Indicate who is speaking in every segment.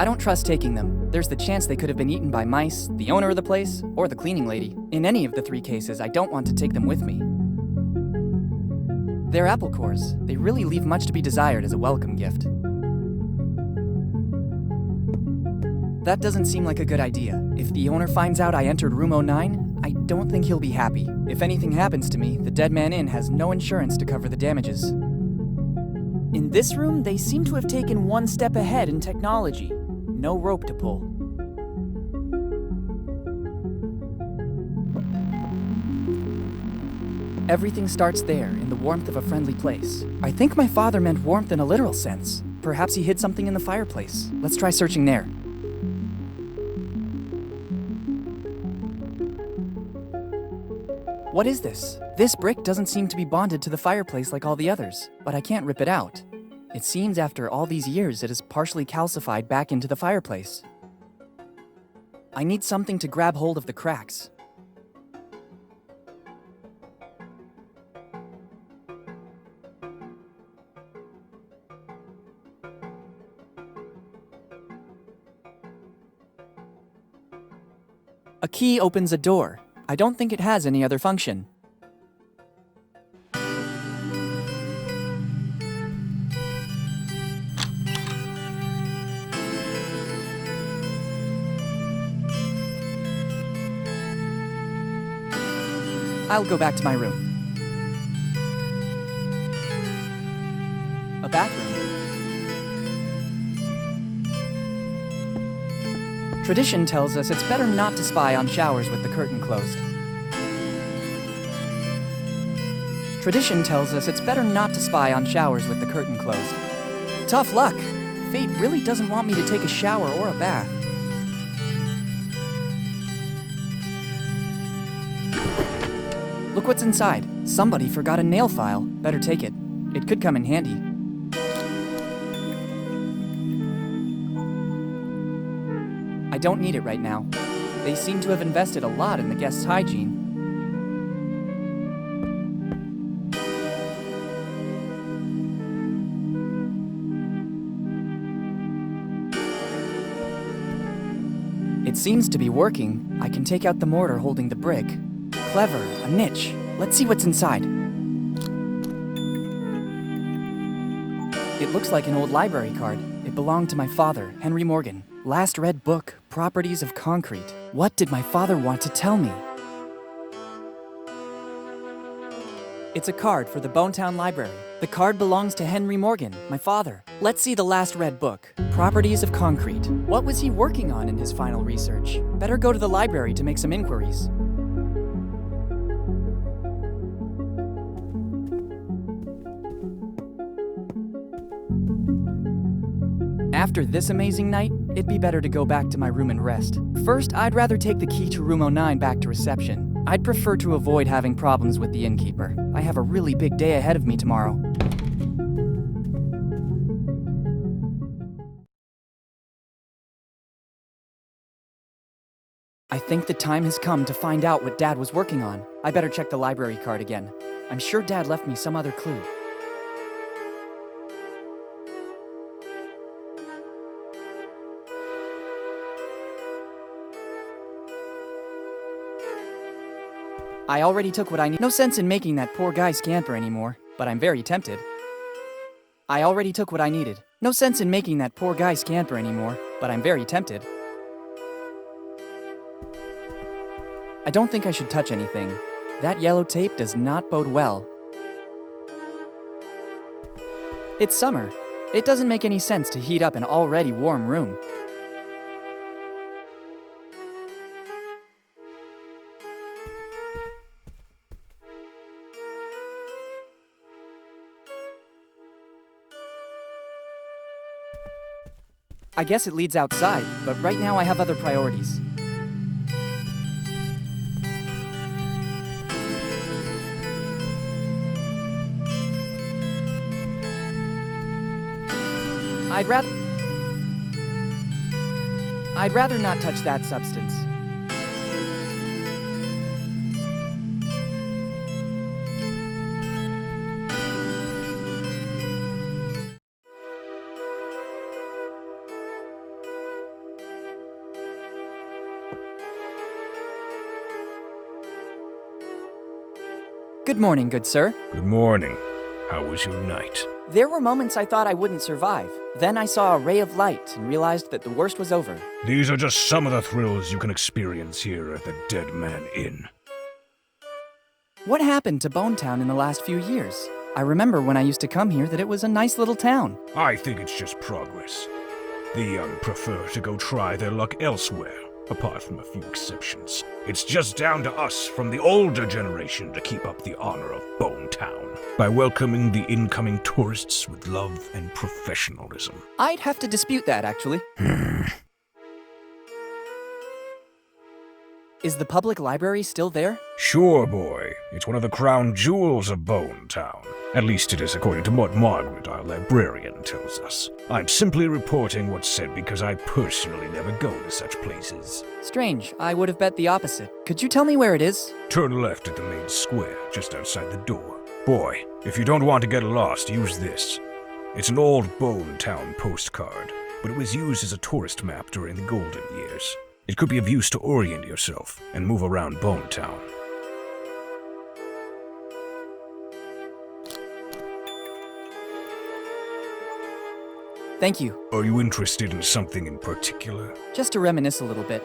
Speaker 1: I don't trust taking them. There's the chance they could have been eaten by mice, the owner of the place, or the cleaning lady. In any of the 3 cases, I don't want to take them with me. They're apple cores. They really leave much to be desired as a welcome gift. That doesn't seem like a good idea. If the owner finds out I entered room 09, I don't think he'll be happy. If anything happens to me, the Dead Man Inn has no insurance to cover the damages.
Speaker 2: In this room, they seem to have taken one step ahead in technology. No rope to pull.
Speaker 1: Everything starts there, in the warmth of a friendly place. I think my father meant warmth in a literal sense. Perhaps he hid something in the fireplace. Let's try searching there. What is this? This brick doesn't seem to be bonded to the fireplace like all the others, but I can't rip it out. It seems after all these years it is partially calcified back into the fireplace. I need something to grab hold of the cracks. A key opens a door. I don't think it has any other function. I'll go back to my room. A bathroom. Tradition tells us it's better not to spy on showers with the curtain closed. Tradition tells us it's better not to spy on showers with the curtain closed. Tough luck. Fate really doesn't want me to take a shower or a bath. Look what's inside. Somebody forgot a nail file. Better take it. It could come in handy. I don't need it right now. They seem to have invested a lot in the guests' hygiene. It seems to be working. I can take out the mortar holding the brick. Clever, a niche. Let's see what's inside. It looks like an old library card. It belonged to my father, Henry Morgan. Last read book, Properties of Concrete. What did my father want to tell me? It's a card for the Bonetown Library. The card belongs to Henry Morgan, my father. Let's see the last read book, Properties of Concrete. What was he working on in his final research? Better go to the library to make some inquiries. After this amazing night, it'd be better to go back to my room and rest. First, I'd rather take the key to room 09 back to reception. I'd prefer to avoid having problems with the innkeeper. I have a really big day ahead of me tomorrow. I think the time has come to find out what Dad was working on. I better check the library card again. I'm sure Dad left me some other clue. I already took what I need. No sense in making that poor guy scamper anymore, but I'm very tempted. I already took what I needed. No sense in making that poor guy scamper anymore, but I'm very tempted. I don't think I should touch anything. That yellow tape does not bode well. It's summer. It doesn't make any sense to heat up an already warm room. I guess it leads outside, but right now I have other priorities. I'd rather not touch that substance. Good morning, good sir.
Speaker 3: Good morning. How was your night?
Speaker 1: There were moments I thought I wouldn't survive. Then I saw a ray of light and realized that the worst was over.
Speaker 3: These are just some of the thrills you can experience here at the Dead Man Inn.
Speaker 1: What happened to Bonetown in the last few years? I remember when I used to come here that it was a nice little town.
Speaker 3: I think it's just progress. The young prefer to go try their luck elsewhere, apart from a few exceptions. It's just down to us from the older generation to keep up the honor of Bonetown by welcoming the incoming tourists with love and professionalism.
Speaker 1: I'd have to dispute that, actually. Is the public library still there?
Speaker 3: Sure, boy. It's one of the crown jewels of Bonetown. At least it is according to what Margaret, our librarian, tells us. I'm simply reporting what's said because I personally never go to such places.
Speaker 1: Strange. I would have bet the opposite. Could you tell me where it is?
Speaker 3: Turn left at the main square, just outside the door. Boy, if you don't want to get lost, use this. It's an old Bonetown postcard, but it was used as a tourist map during the golden years. It could be of use to orient yourself and move around Bonetown.
Speaker 1: Thank you.
Speaker 3: Are you interested in something in particular?
Speaker 1: Just to reminisce a little bit.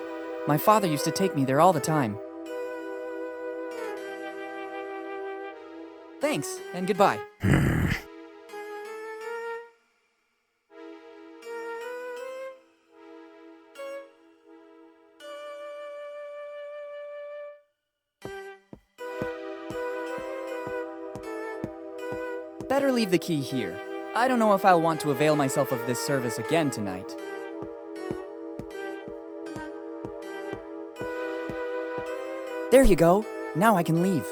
Speaker 1: My father used to take me there all the time. Thanks, and goodbye. Better leave the key here. I don't know if I'll want to avail myself of this service again tonight. There you go. Now I can leave.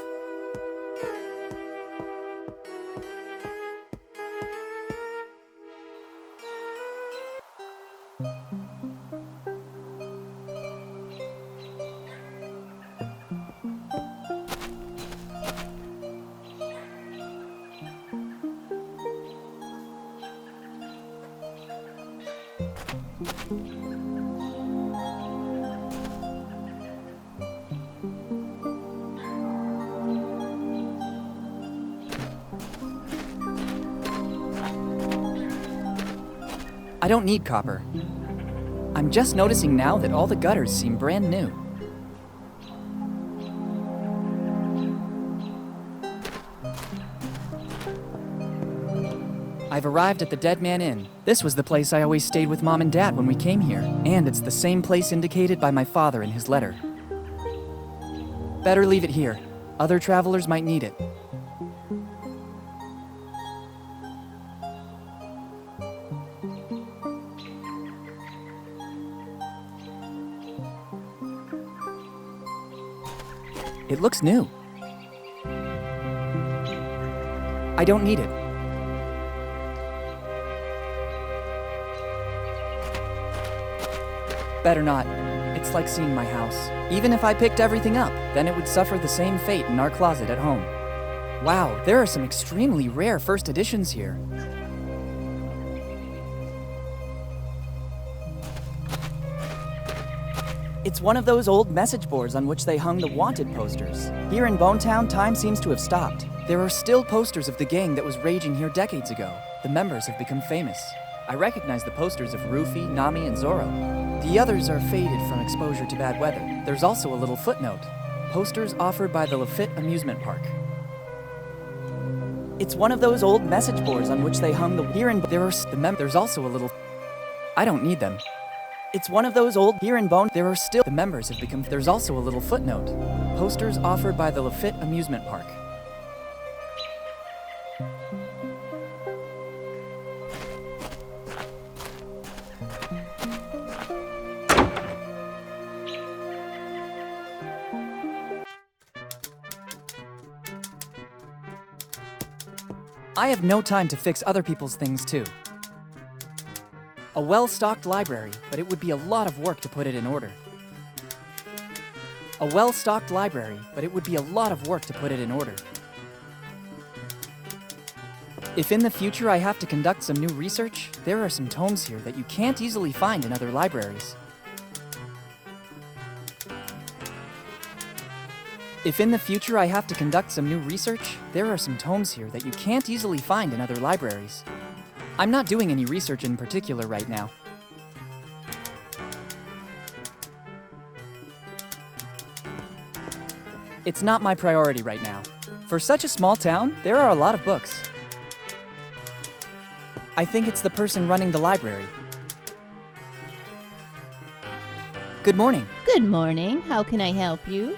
Speaker 1: I don't need copper. I'm just noticing now that all the gutters seem brand new. I've arrived at the Dead Man Inn. This was the place I always stayed with Mom and Dad when we came here, and it's the same place indicated by my father in his letter. Better leave it here. Other travelers might need it. It looks new. I don't need it. Better not. It's like seeing my house. Even if I picked everything up, then it would suffer the same fate in our closet at home. Wow, there are some extremely rare first editions here. It's one of those old message boards on which they hung the wanted posters. Here in Bonetown, time seems to have stopped. There are still posters of the gang that was raging here decades ago. The members have become famous. I recognize the posters of Rufy, Nami, and Zoro. The others are faded from exposure to bad weather. There's also a little footnote. Posters offered by the Lafitte Amusement Park. It's one of those old message boards on which they hung the here and there's also a little. I don't need them. It's one of those old here in Bone. There are still the members have become. There's also a little footnote. Posters offered by the Lafitte Amusement Park. I have no time to fix other people's things too. A well-stocked library, but it would be a lot of work to put it in order. A well-stocked library, but it would be a lot of work to put it in order. If in the future I have to conduct some new research, there are some tomes here that you can't easily find in other libraries. If in the future I have to conduct some new research, there are some tomes here that you can't easily find in other libraries. I'm not doing any research in particular right now. It's not my priority right now. For such a small town, there are a lot of books. I think it's the person running the library. Good morning.
Speaker 4: Good morning. How can I help you?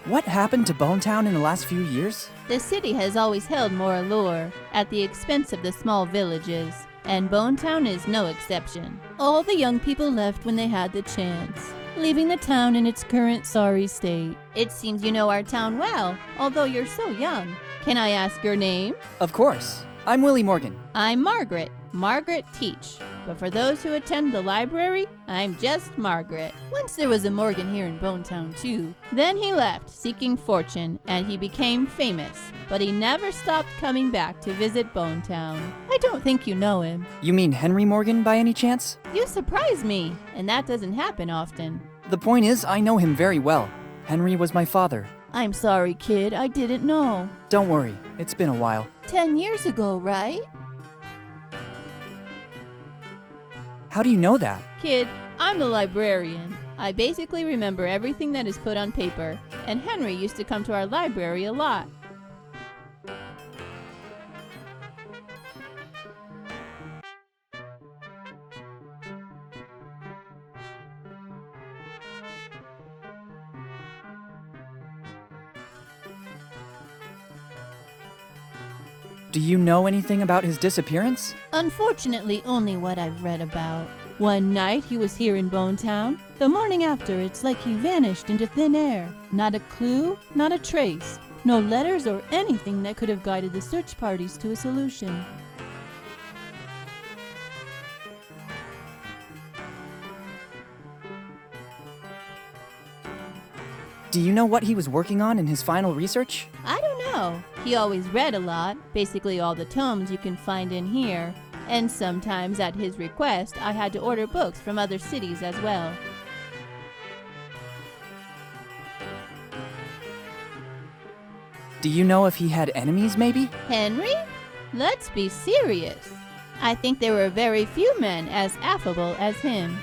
Speaker 1: What happened to Bonetown in the last few years?
Speaker 4: The city has always held more allure at the expense of the small villages, and Bonetown is no exception. All the young people left when they had the chance, leaving the town in its current sorry state. It seems you know our town well, although you're so young. Can I ask your name?
Speaker 1: Of course. I'm Willy Morgan.
Speaker 4: I'm Margaret. Margaret Teach. But for those who attend the library, I'm just Margaret. Once there was a Morgan here in Bonetown too. Then he left, seeking fortune, and he became famous. But he never stopped coming back to visit Bonetown. I don't think you know him.
Speaker 1: You mean Henry Morgan by any chance?
Speaker 4: You surprise me, and that doesn't happen often.
Speaker 1: The point is, I know him very well. Henry was my father.
Speaker 4: I'm sorry, kid, I didn't know.
Speaker 1: Don't worry, it's been a while.
Speaker 4: 10 years ago, right?
Speaker 1: How do you know that?
Speaker 4: Kid, I'm the librarian. I basically remember everything that is put on paper, and Henry used to come to our library a lot.
Speaker 1: Do you know anything about his disappearance?
Speaker 4: Unfortunately, only what I've read about. One night he was here in Bonetown. The morning after, it's like he vanished into thin air. Not a clue, not a trace. No letters or anything that could have guided the search parties to a solution.
Speaker 1: Do you know what he was working on in his final research?
Speaker 4: I don't know. He always read a lot, basically all the tomes you can find in here. And sometimes at his request, I had to order books from other cities as well.
Speaker 1: Do you know if he had enemies, maybe?
Speaker 4: Henry? Let's be serious. I think there were very few men as affable as him.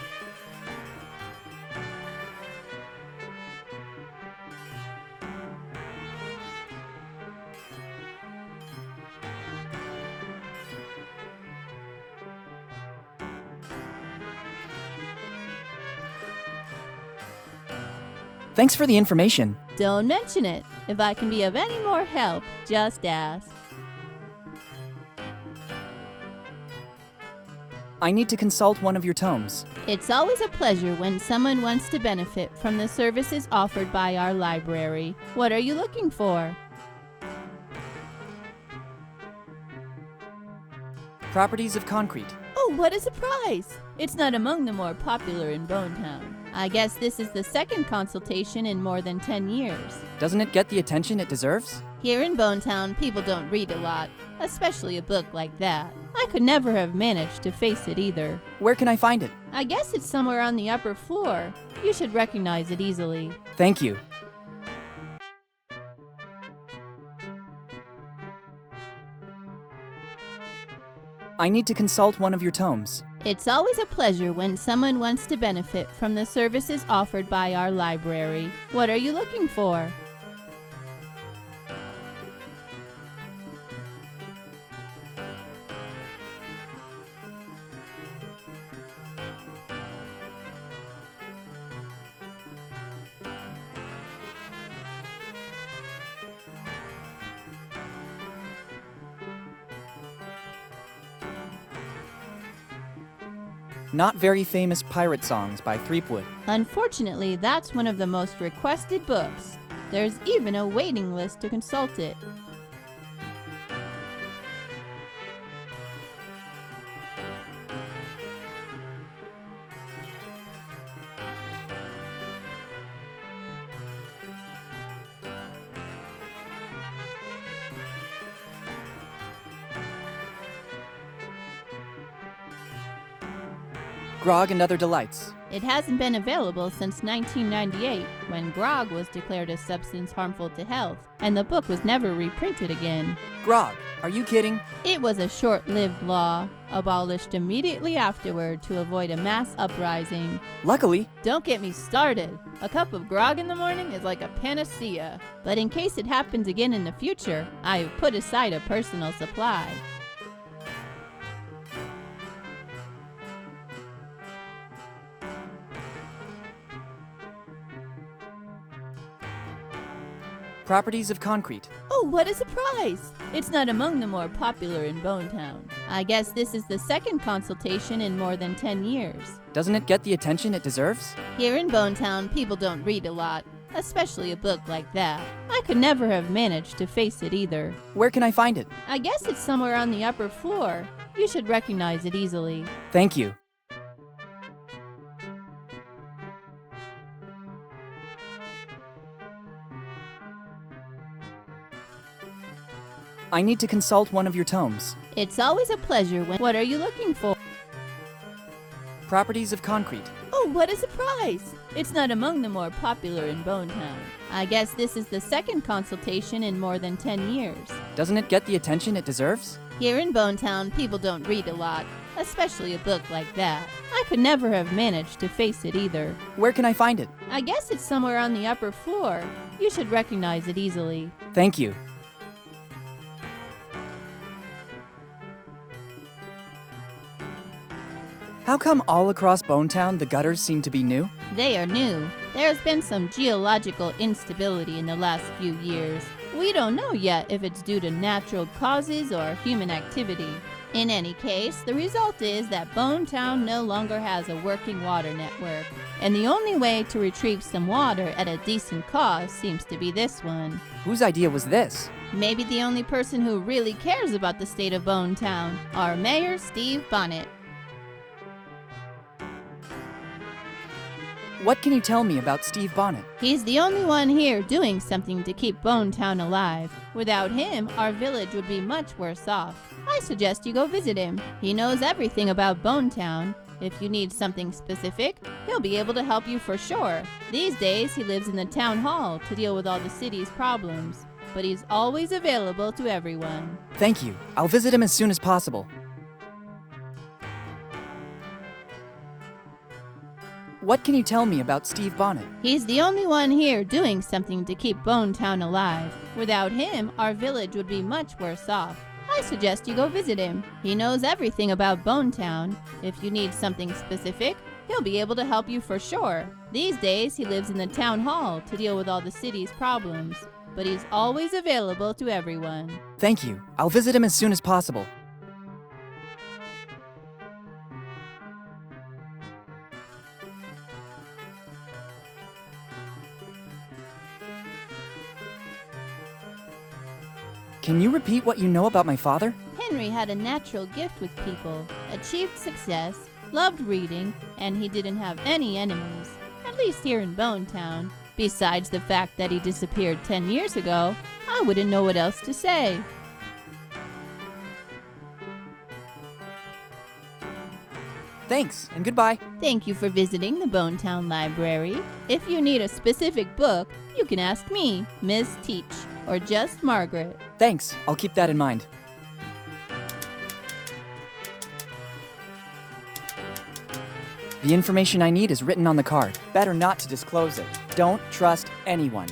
Speaker 1: Thanks for the information.
Speaker 4: Don't mention it. If I can be of any more help, just ask.
Speaker 1: I need to consult one of your tomes.
Speaker 4: It's always a pleasure when someone wants to benefit from the services offered by our library. What are you looking for?
Speaker 1: Properties of concrete.
Speaker 4: Oh, what a surprise! It's not among the more popular in Bonetown. I guess this is the second consultation in more than 10 years.
Speaker 1: Doesn't it get the attention it deserves?
Speaker 4: Here in Bonetown, people don't read a lot, especially a book like that. I could never have managed to face it either.
Speaker 1: Where can I find it?
Speaker 4: I guess it's somewhere on the upper floor. You should recognize it easily.
Speaker 1: Thank you. I need to consult one of your tomes.
Speaker 4: It's always a pleasure when someone wants to benefit from the services offered by our library. What are you looking for?
Speaker 1: Not very famous pirate songs by Threepwood.
Speaker 4: Unfortunately, that's one of the most requested books. There's even a waiting list to consult it.
Speaker 1: Grog and Other Delights
Speaker 4: It hasn't been available since 1998, when grog was declared a substance harmful to health, and the book was never reprinted again.
Speaker 1: Grog, are you kidding?
Speaker 4: It was a short-lived law, abolished immediately afterward to avoid a mass uprising.
Speaker 1: Luckily,
Speaker 4: Don't get me started. A cup of grog in the morning is like a panacea. But in case it happens again in the future, I have put aside a personal supply.
Speaker 1: properties of concrete.
Speaker 4: Oh, what a surprise! It's not among the more popular in Bonetown. I guess this is the second consultation in more than 10 years.
Speaker 1: Doesn't it get the attention it deserves?
Speaker 4: Here in Bonetown, people don't read a lot, especially a book like that. I could never have managed to face it either.
Speaker 1: Where can I find it?
Speaker 4: I guess it's somewhere on the upper floor. You should recognize it easily.
Speaker 1: Thank you. I need to consult one of your tomes.
Speaker 4: It's always a pleasure when... What are you looking for?
Speaker 1: Properties of concrete.
Speaker 4: Oh, what a surprise! It's not among the more popular in Bonetown. I guess this is the second consultation in more than 10 years.
Speaker 1: Doesn't it get the attention it deserves?
Speaker 4: Here in Bonetown, people don't read a lot, especially a book like that. I could never have managed to face it either.
Speaker 1: Where can I find it?
Speaker 4: I guess it's somewhere on the upper floor. You should recognize it easily.
Speaker 1: Thank you. How come all across Bonetown the gutters seem to be new?
Speaker 4: They are new. There's been some geological instability in the last few years. We don't know yet if it's due to natural causes or human activity. In any case, the result is that Bonetown no longer has a working water network, and the only way to retrieve some water at a decent cost seems to be this one.
Speaker 1: Whose idea was this?
Speaker 4: Maybe the only person who really cares about the state of Bonetown, our Mayor Steve Bonnet.
Speaker 1: What can you tell me about Steve Bonnet?
Speaker 4: He's the only one here doing something to keep Bonetown alive. Without him, our village would be much worse off. I suggest you go visit him. He knows everything about Bonetown. If you need something specific, he'll be able to help you for sure. These days, he lives in the town hall to deal with all the city's problems. But he's always available to everyone.
Speaker 1: Thank you. I'll visit him as soon as possible. What can you tell me about Steve Bonnet?
Speaker 4: He's the only one here doing something to keep Bonetown alive. Without him, our village would be much worse off. I suggest you go visit him. He knows everything about Bonetown. If you need something specific, he'll be able to help you for sure. These days, he lives in the town hall to deal with all the city's problems. But he's always available to everyone.
Speaker 1: Thank you. I'll visit him as soon as possible. Can you repeat what you know about my father?
Speaker 4: Henry had a natural gift with people, achieved success, loved reading, and he didn't have any enemies, at least here in Bonetown. Besides the fact that he disappeared 10 years ago, I wouldn't know what else to say.
Speaker 1: Thanks, and goodbye.
Speaker 4: Thank you for visiting the Bonetown Library. If you need a specific book, you can ask me, Miss Teach, or just Margaret.
Speaker 1: Thanks, I'll keep that in mind. The information I need is written on the card. Better not to disclose it. Don't trust anyone.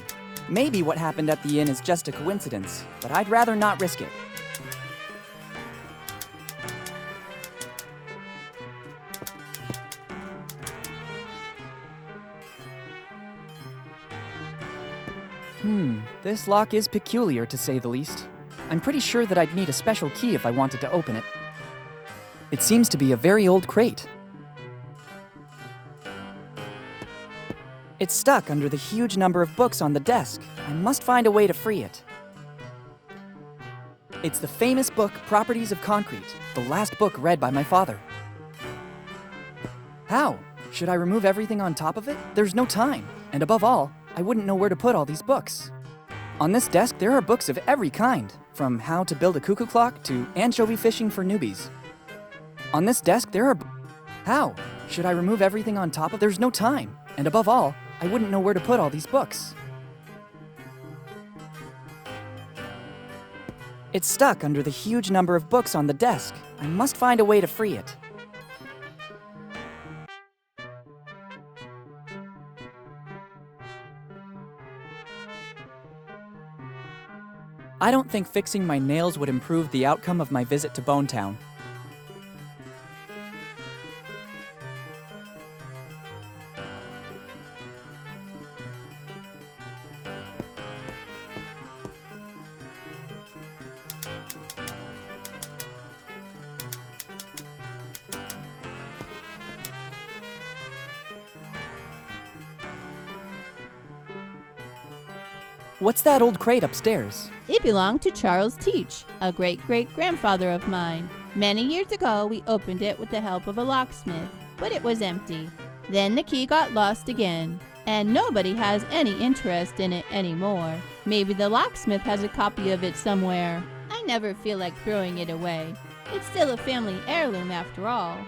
Speaker 1: Maybe what happened at the inn is just a coincidence, but I'd rather not risk it. This lock is peculiar to say the least. I'm pretty sure that I'd need a special key if I wanted to open it. It seems to be a very old crate. It's stuck under the huge number of books on the desk. I must find a way to free it. It's the famous book, Properties of Concrete, the last book read by my father. How? Should I remove everything on top of it? There's no time. And above all, I wouldn't know where to put all these books. On this desk, there are books of every kind, from how to build a cuckoo clock to anchovy fishing for newbies. On this desk, there are... How? Should I remove everything on top of? There's no time. And above all, I wouldn't know where to put all these books. It's stuck under the huge number of books on the desk. I must find a way to free it. I don't think fixing my nails would improve the outcome of my visit to Bonetown. What's that old crate upstairs?
Speaker 4: It belonged to Charles Teach, a great-great-grandfather of mine. Many years ago, we opened it with the help of a locksmith, but it was empty. Then the key got lost again, and nobody has any interest in it anymore. Maybe the locksmith has a copy of it somewhere. I never feel like throwing it away. It's still a family heirloom after all.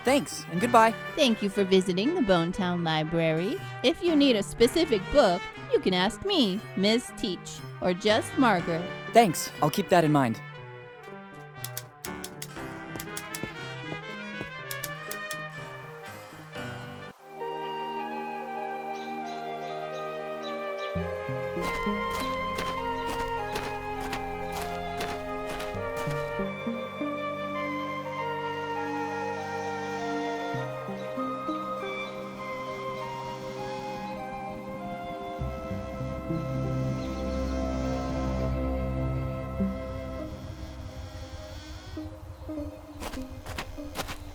Speaker 1: Thanks, and goodbye.
Speaker 4: Thank you for visiting the Bonetown Library. If you need a specific book, you can ask me, Miss Teach, or just Margaret.
Speaker 1: Thanks, I'll keep that in mind.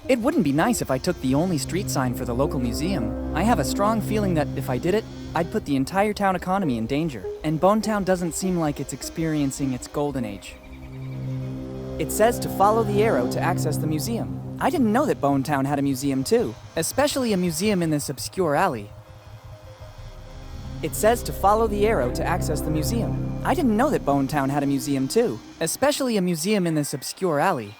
Speaker 1: It wouldn't be nice if I took the only street sign for the local museum. I have a strong feeling that if I did it, I'd put the entire town economy in danger. And Bonetown doesn't seem like it's experiencing its golden age. It says to follow the arrow to access the museum. I didn't know that Bonetown had a museum too, especially a museum in this obscure alley. It says to follow the arrow to access the museum. I didn't know that Bonetown had a museum too, especially a museum in this obscure alley.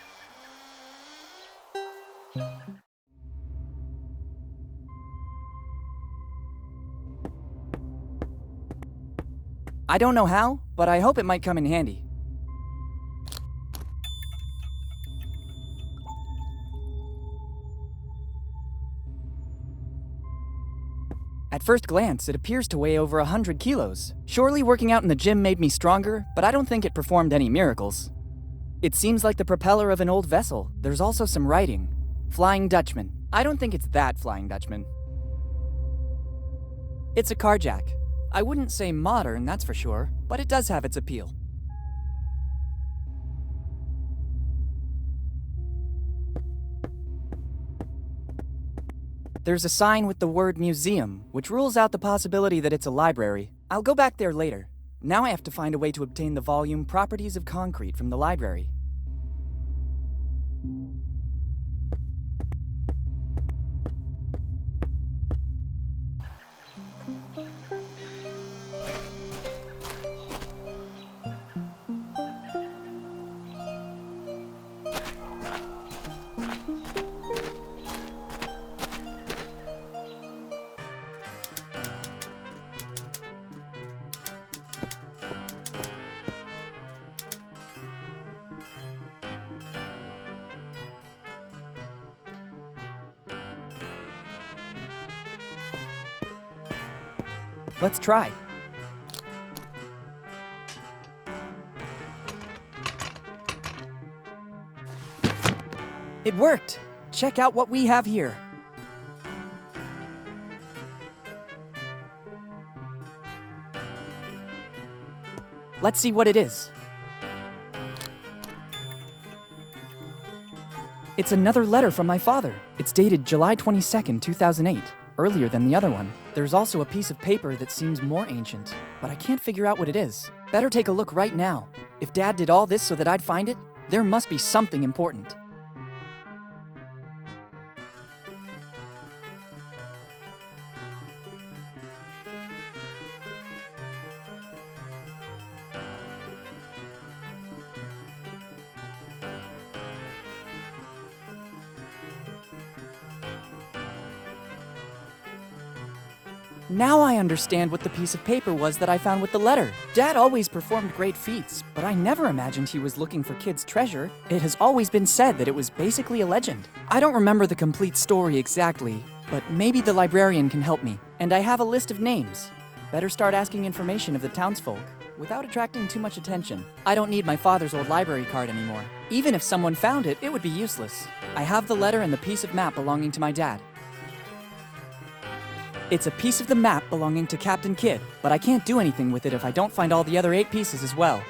Speaker 1: I don't know how, but I hope it might come in handy. At first glance, it appears to weigh over 100 kilos. Surely working out in the gym made me stronger, but I don't think it performed any miracles. It seems like the propeller of an old vessel. There's also some writing. Flying Dutchman. I don't think it's that Flying Dutchman. It's a carjack. I wouldn't say modern, that's for sure, but it does have its appeal. There's a sign with the word museum, which rules out the possibility that it's a library. I'll go back there later. Now I have to find a way to obtain the volume Properties of Concrete from the library. Let's try. It worked! Check out what we have here. Let's see what it is. It's another letter from my father. It's dated July 22nd, 2008. Earlier than the other one. There's also a piece of paper that seems more ancient, but I can't figure out what it is. Better take a look right now. If Dad did all this so that I'd find it, there must be something important. Now I understand what the piece of paper was that I found with the letter. Dad always performed great feats, but I never imagined he was looking for kids' treasure. It has always been said that it was basically a legend. I don't remember the complete story exactly, but maybe the librarian can help me. And I have a list of names. Better start asking information of the townsfolk, without attracting too much attention. I don't need my father's old library card anymore. Even if someone found it, it would be useless. I have the letter and the piece of map belonging to my dad. It's a piece of the map belonging to Captain Kidd, but I can't do anything with it if I don't find all the other 8 pieces as well.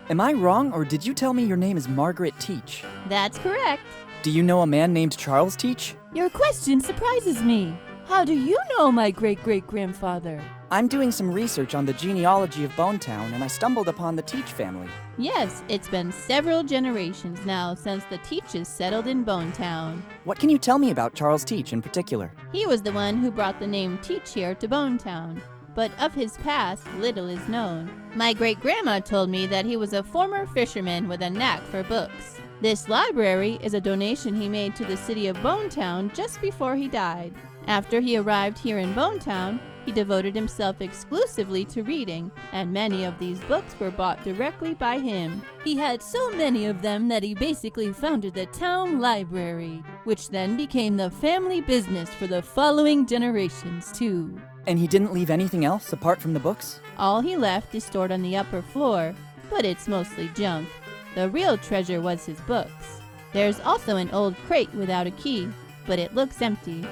Speaker 1: Am I wrong, or did you tell me your name is Margaret Teach?
Speaker 4: That's correct.
Speaker 1: Do you know a man named Charles Teach?
Speaker 4: Your question surprises me. How do you know my great-great-grandfather?
Speaker 1: I'm doing some research on the genealogy of Bonetown, and I stumbled upon the Teach family.
Speaker 4: Yes, it's been several generations now since the Teaches settled in Bonetown.
Speaker 1: What can you tell me about Charles Teach in particular?
Speaker 4: He was the one who brought the name Teach here to Bonetown, but of his past, little is known. My great-grandma told me that he was a former fisherman with a knack for books. This library is a donation he made to the city of Bonetown just before he died. After he arrived here in Bonetown, he devoted himself exclusively to reading, and many of these books were bought directly by him. He had so many of them that he basically founded the town library, which then became the family business for the following generations too.
Speaker 1: And he didn't leave anything else apart from the books?
Speaker 4: All he left is stored on the upper floor, but it's mostly junk. The real treasure was his books. There's also an old crate without a key, but it looks empty.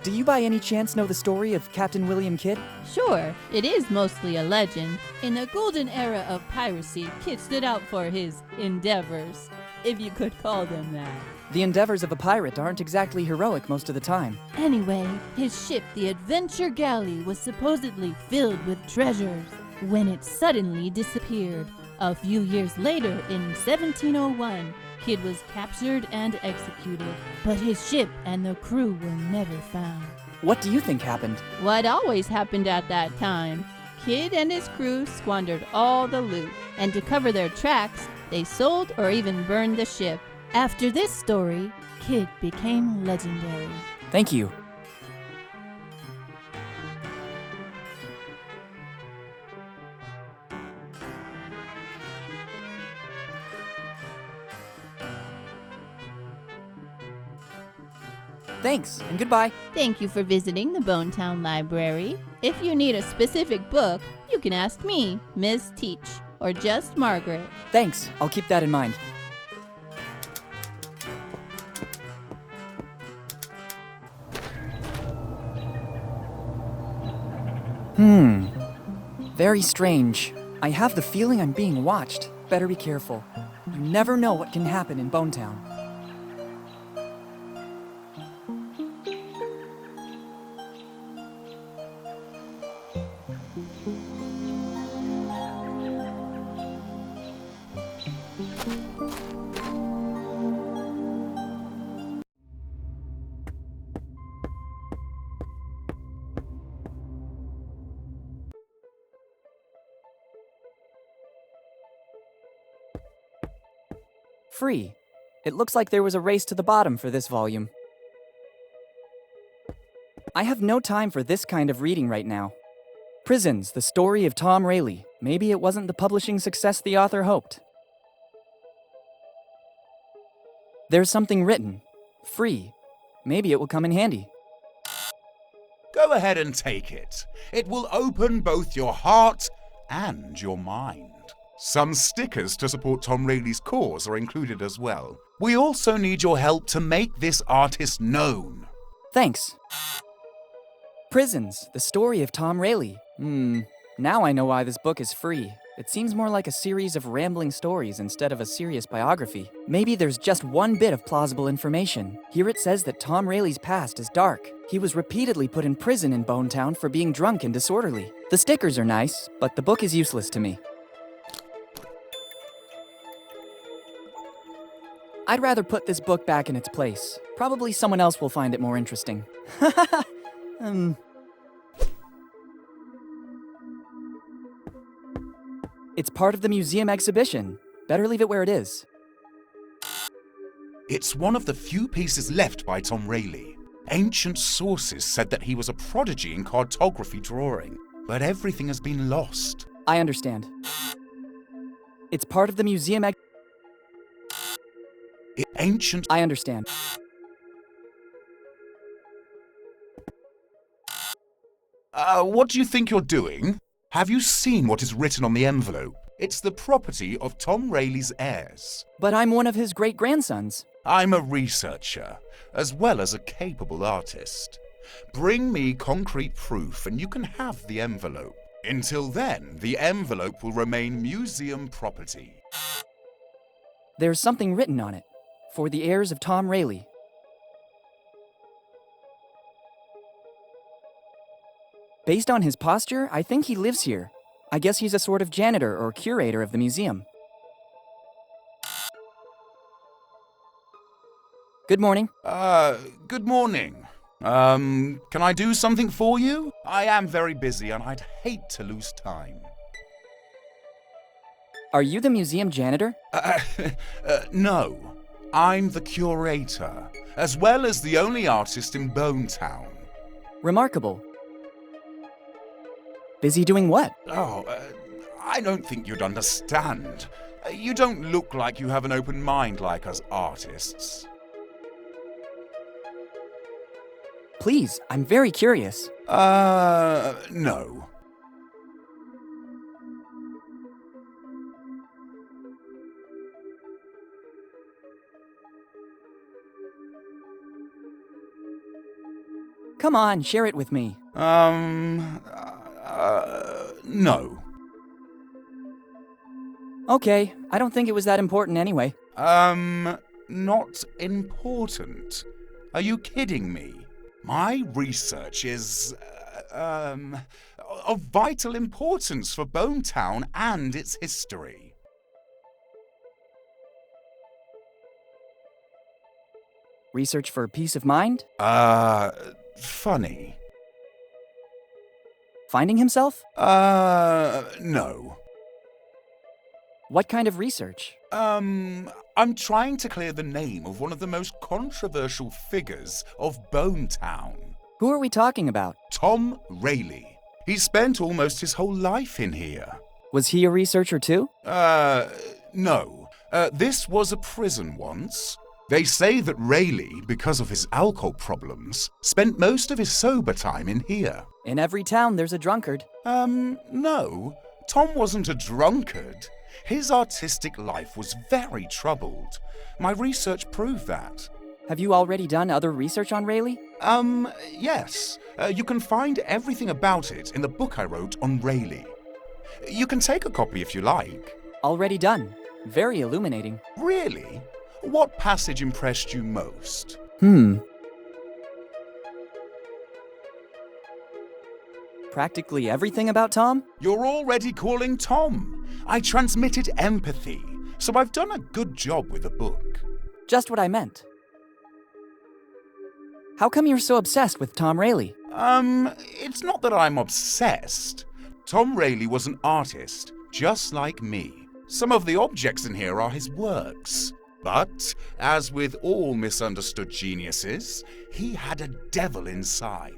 Speaker 1: Do you by any chance know the story of Captain William Kidd?
Speaker 4: Sure, it is mostly a legend. In the golden era of piracy, Kidd stood out for his endeavors, if you could call them that.
Speaker 1: The endeavors of a pirate aren't exactly heroic most of the time.
Speaker 4: Anyway, his ship, the Adventure Galley, was supposedly filled with treasures when it suddenly disappeared. A few years later, in 1701, Kidd was captured and executed, but his ship and the crew were never found.
Speaker 1: What do you think happened?
Speaker 4: What always happened at that time? Kidd and his crew squandered all the loot, and to cover their tracks, they sold or even burned the ship. After this story, Kidd became legendary.
Speaker 1: Thank you. Thanks, and goodbye.
Speaker 4: Thank you for visiting the Bonetown Library. If you need a specific book, you can ask me, Miss Teach, or just Margaret.
Speaker 1: Thanks, I'll keep that in mind. Very strange. I have the feeling I'm being watched. Better be careful. You never know what can happen in Bonetown. Free. It looks like there was a race to the bottom for this volume. I have no time for this kind of reading right now. Prisons, the story of Tom Rayleigh. Maybe it wasn't the publishing success the author hoped. There's something written. Free. Maybe it will come in handy.
Speaker 5: Go ahead and take it. It will open both your heart and your mind. Some stickers to support Tom Rayleigh's cause are included as well. We also need your help to make this artist known.
Speaker 1: Thanks. Prisons, the story of Tom Rayleigh. Now I know why this book is free. It seems more like a series of rambling stories instead of a serious biography. Maybe there's just one bit of plausible information. Here it says that Tom Rayleigh's past is dark. He was repeatedly put in prison in Bonetown for being drunk and disorderly. The stickers are nice, but the book is useless to me. I'd rather put this book back in its place. Probably someone else will find it more interesting. It's part of the museum exhibition. Better leave it where it is.
Speaker 5: It's one of the few pieces left by Tom Rayleigh. Ancient sources said that he was a prodigy in cartography drawing, but everything has been lost.
Speaker 1: I understand. It's part of the museum I understand.
Speaker 5: What do you think you're doing? Have you seen what is written on the envelope? It's the property of Tom Rayleigh's heirs.
Speaker 1: But I'm one of his great-grandsons.
Speaker 5: I'm a researcher, as well as a capable artist. Bring me concrete proof and you can have the envelope. Until then, the envelope will remain museum property.
Speaker 1: There's something written on it. For the heirs of Tom Rayleigh. Based on his posture, I think he lives here. I guess he's a sort of janitor or curator of the museum. Good morning.
Speaker 5: Good morning. Can I do something for you? I am very busy and I'd hate to lose time.
Speaker 1: Are you the museum janitor?
Speaker 5: No. I'm the curator, as well as the only artist in Bonetown.
Speaker 1: Remarkable. Busy doing what?
Speaker 5: I don't think you'd understand. You don't look like you have an open mind like us artists.
Speaker 1: Please, I'm very curious.
Speaker 5: No.
Speaker 1: Come on, share it with me.
Speaker 5: No.
Speaker 1: Okay, I don't think it was that important anyway.
Speaker 5: Not important? Are you kidding me? My research is, of vital importance for Bonetown and its history.
Speaker 1: Research for peace of mind?
Speaker 5: Funny.
Speaker 1: Finding himself?
Speaker 5: No.
Speaker 1: What kind of research?
Speaker 5: I'm trying to clear the name of one of the most controversial figures of Bonetown.
Speaker 1: Who are we talking about?
Speaker 5: Tom Rayleigh. He spent almost his whole life in here.
Speaker 1: Was he a researcher too?
Speaker 5: No. This was a prison once. They say that Rayleigh, because of his alcohol problems, spent most of his sober time in here.
Speaker 1: In every town, there's a drunkard.
Speaker 5: No. Tom wasn't a drunkard. His artistic life was very troubled. My research proved that.
Speaker 1: Have you already done other research on Rayleigh?
Speaker 5: Yes. You can find everything about it in the book I wrote on Rayleigh. You can take a copy if you like.
Speaker 1: Already done. Very illuminating.
Speaker 5: Really? What passage impressed you most?
Speaker 1: Practically everything about Tom?
Speaker 5: You're already calling Tom. I transmitted empathy, so I've done a good job with the book.
Speaker 1: Just what I meant. How come you're so obsessed with Tom Rayleigh?
Speaker 5: It's not that I'm obsessed. Tom Rayleigh was an artist, just like me. Some of the objects in here are his works. But, as with all misunderstood geniuses, he had a devil inside.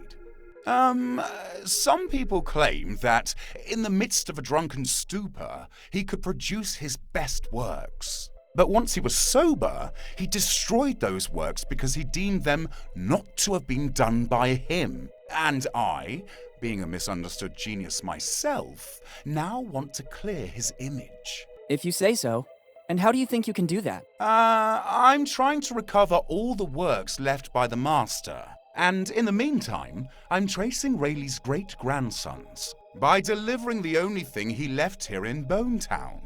Speaker 5: Some people claim that, in the midst of a drunken stupor, he could produce his best works. But once he was sober, he destroyed those works because he deemed them not to have been done by him. And I, being a misunderstood genius myself, now want to clear his image.
Speaker 1: If you say so. And how do you think you can do that?
Speaker 5: I'm trying to recover all the works left by the master. And in the meantime, I'm tracing Rayleigh's great-grandsons by delivering the only thing he left here in Bonetown.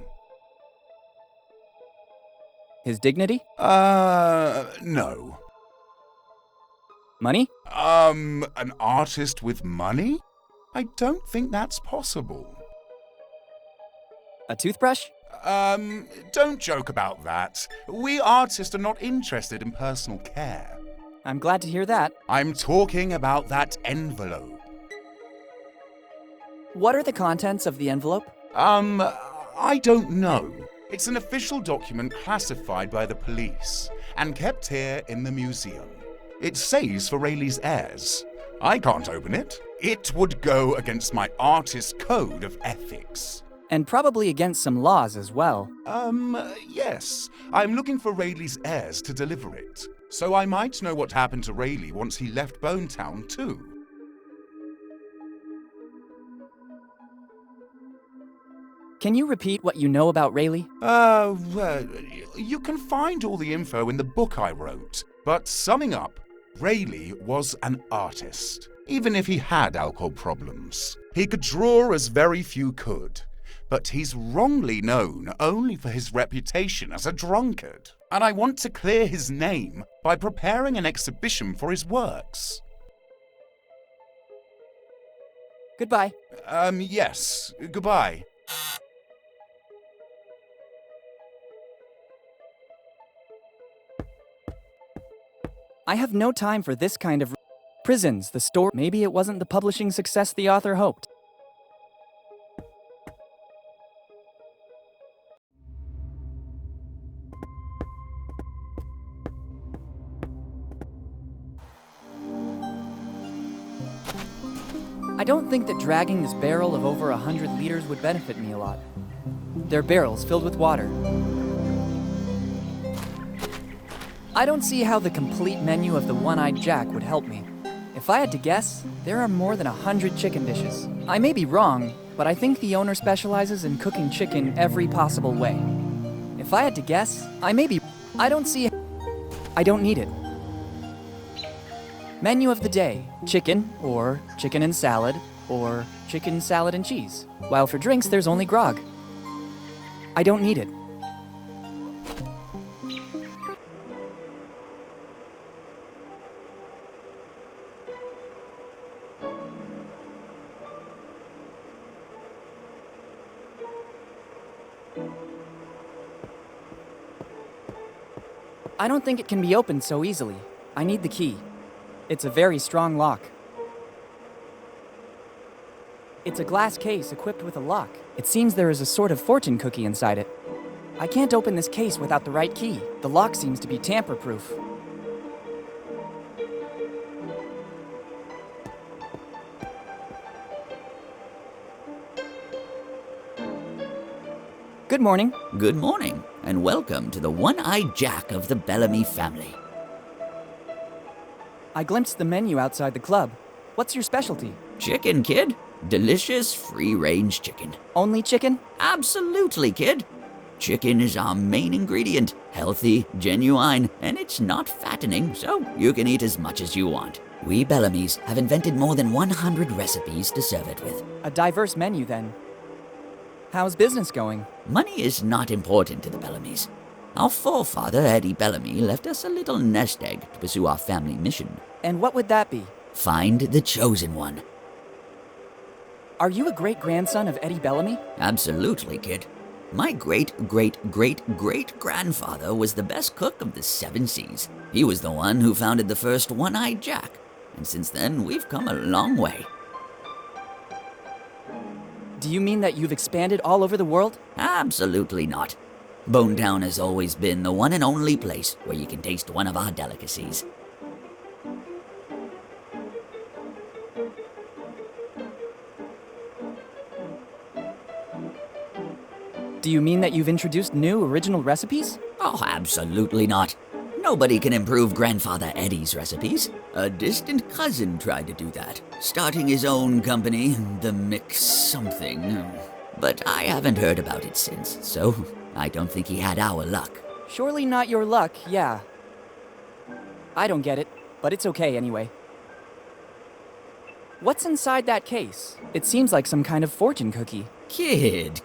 Speaker 1: His dignity?
Speaker 5: No.
Speaker 1: Money?
Speaker 5: An artist with money? I don't think that's possible.
Speaker 1: A toothbrush?
Speaker 5: Don't joke about that. We artists are not interested in personal care.
Speaker 1: I'm glad to hear that.
Speaker 5: I'm talking about that envelope.
Speaker 1: What are the contents of the envelope?
Speaker 5: I don't know. It's an official document classified by the police and kept here in the museum. It says for Rayleigh's heirs. I can't open it. It would go against my artist code of ethics.
Speaker 1: And probably against some laws as well.
Speaker 5: Yes. I'm looking for Rayleigh's heirs to deliver it. So I might know what happened to Rayleigh once he left Bonetown, too.
Speaker 1: Can you repeat what you know about Rayleigh?
Speaker 5: Well, you can find all the info in the book I wrote. But summing up, Rayleigh was an artist, even if he had alcohol problems. He could draw as very few could, but he's wrongly known only for his reputation as a drunkard. And I want to clear his name by preparing an exhibition for his works.
Speaker 1: Goodbye.
Speaker 5: Yes, goodbye.
Speaker 1: I have no time for this kind of prisons, the store. Maybe it wasn't the publishing success the author hoped. I don't think that dragging this barrel of over 100 liters would benefit me a lot. They're barrels filled with water. I don't see how the complete menu of the One-Eyed Jack would help me. If I had to guess, there are more than 100 chicken dishes. I may be wrong, but I think the owner specializes in cooking chicken every possible way. If I had to guess, I don't need it. Menu of the day, chicken, or chicken and salad, or chicken, salad, and cheese. While for drinks, there's only grog. I don't need it. I don't think it can be opened so easily. I need the key. It's a very strong lock. It's a glass case equipped with a lock. It seems there is a sort of fortune cookie inside it. I can't open this case without the right key. The lock seems to be tamper-proof. Good morning.
Speaker 6: Good morning, and welcome to the One-Eyed Jack of the Bellamy family.
Speaker 1: I glimpsed the menu outside the club. What's your specialty?
Speaker 6: Chicken, kid. Delicious, free-range chicken.
Speaker 1: Only chicken?
Speaker 6: Absolutely, kid. Chicken is our main ingredient. Healthy, genuine, and it's not fattening, so you can eat as much as you want. We Bellamys have invented more than 100 recipes to serve it with.
Speaker 1: A diverse menu, then. How's business going?
Speaker 6: Money is not important to the Bellamys. Our forefather, Eddie Bellamy, left us a little nest egg to pursue our family mission.
Speaker 1: And what would that be?
Speaker 6: Find the chosen one.
Speaker 1: Are you a great-grandson of Eddie Bellamy?
Speaker 6: Absolutely, kid. My great-great-great-great-grandfather was the best cook of the 7 seas. He was the one who founded the first One-Eyed Jack. And since then, we've come a long way.
Speaker 1: Do you mean that you've expanded all over the world?
Speaker 6: Absolutely not. Bonetown has always been the one and only place where you can taste one of our delicacies.
Speaker 1: Do you mean that you've introduced new original recipes?
Speaker 6: Oh, absolutely not. Nobody can improve Grandfather Eddie's recipes. A distant cousin tried to do that, starting his own company, the Mix something. But I haven't heard about it since, so I don't think he had our luck.
Speaker 1: Surely not your luck, yeah. I don't get it, but it's okay anyway. What's inside that case? It seems like some kind of fortune cookie.
Speaker 6: Kid,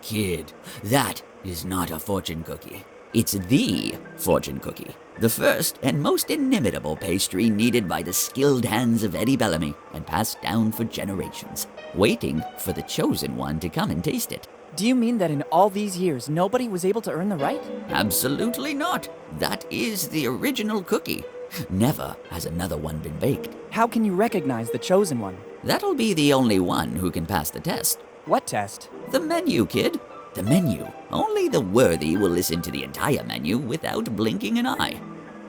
Speaker 6: that is not a fortune cookie. It's the fortune cookie. The first and most inimitable pastry needed by the skilled hands of Eddie Bellamy and passed down for generations, waiting for the chosen one to come and taste it.
Speaker 1: Do you mean that in all these years, nobody was able to earn the right?
Speaker 6: Absolutely not. That is the original cookie. Never has another one been baked.
Speaker 1: How can you recognize the chosen one?
Speaker 6: That'll be the only one who can pass the test.
Speaker 1: What test?
Speaker 6: The menu, kid. The menu. Only the worthy will listen to the entire menu without blinking an eye.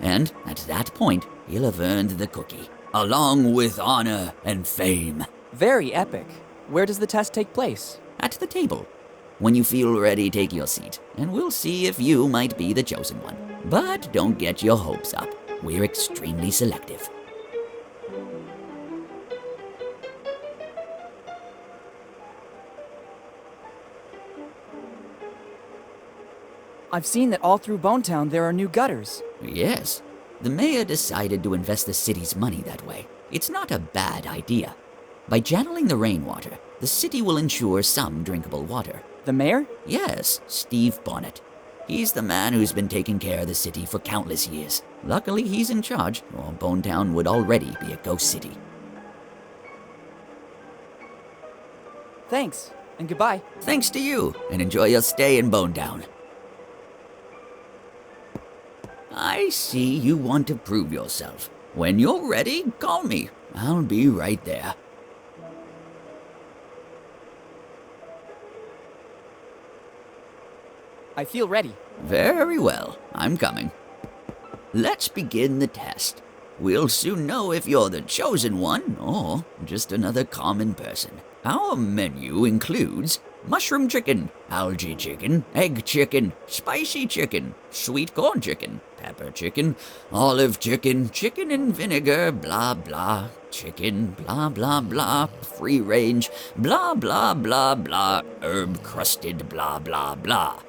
Speaker 6: And at that point, he'll have earned the cookie, along with honor and fame.
Speaker 1: Very epic. Where does the test take place?
Speaker 6: At the table. When you feel ready, take your seat, and we'll see if you might be the chosen one. But don't get your hopes up. We're extremely selective.
Speaker 1: I've seen that all through Bonetown there are new gutters.
Speaker 6: Yes, the mayor decided to invest the city's money that way. It's not a bad idea. By channeling the rainwater, the city will ensure some drinkable water.
Speaker 1: The mayor?
Speaker 6: Yes, Steve Bonnet. He's the man who's been taking care of the city for countless years. Luckily, he's in charge, or Bonetown would already be a ghost city.
Speaker 1: Thanks, and goodbye.
Speaker 6: Thanks to you, and enjoy your stay in Bonetown. I see you want to prove yourself. When you're ready, call me. I'll be right there.
Speaker 1: I feel ready.
Speaker 6: Very well, I'm coming. Let's begin the test. We'll soon know if you're the chosen one or just another common person. Our menu includes mushroom chicken, algae chicken, egg chicken, spicy chicken, sweet corn chicken, pepper chicken, olive chicken, chicken and vinegar, blah blah, chicken, blah blah blah, free range, blah blah blah blah, herb crusted, blah blah blah.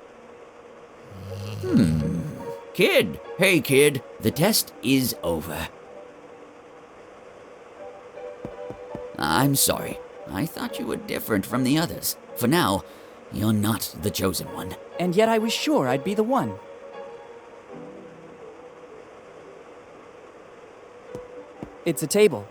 Speaker 6: Kid, hey kid, the test is over. I'm sorry. I thought you were different from the others. For now, you're not the chosen one.
Speaker 1: And yet I was sure I'd be the one. It's a table.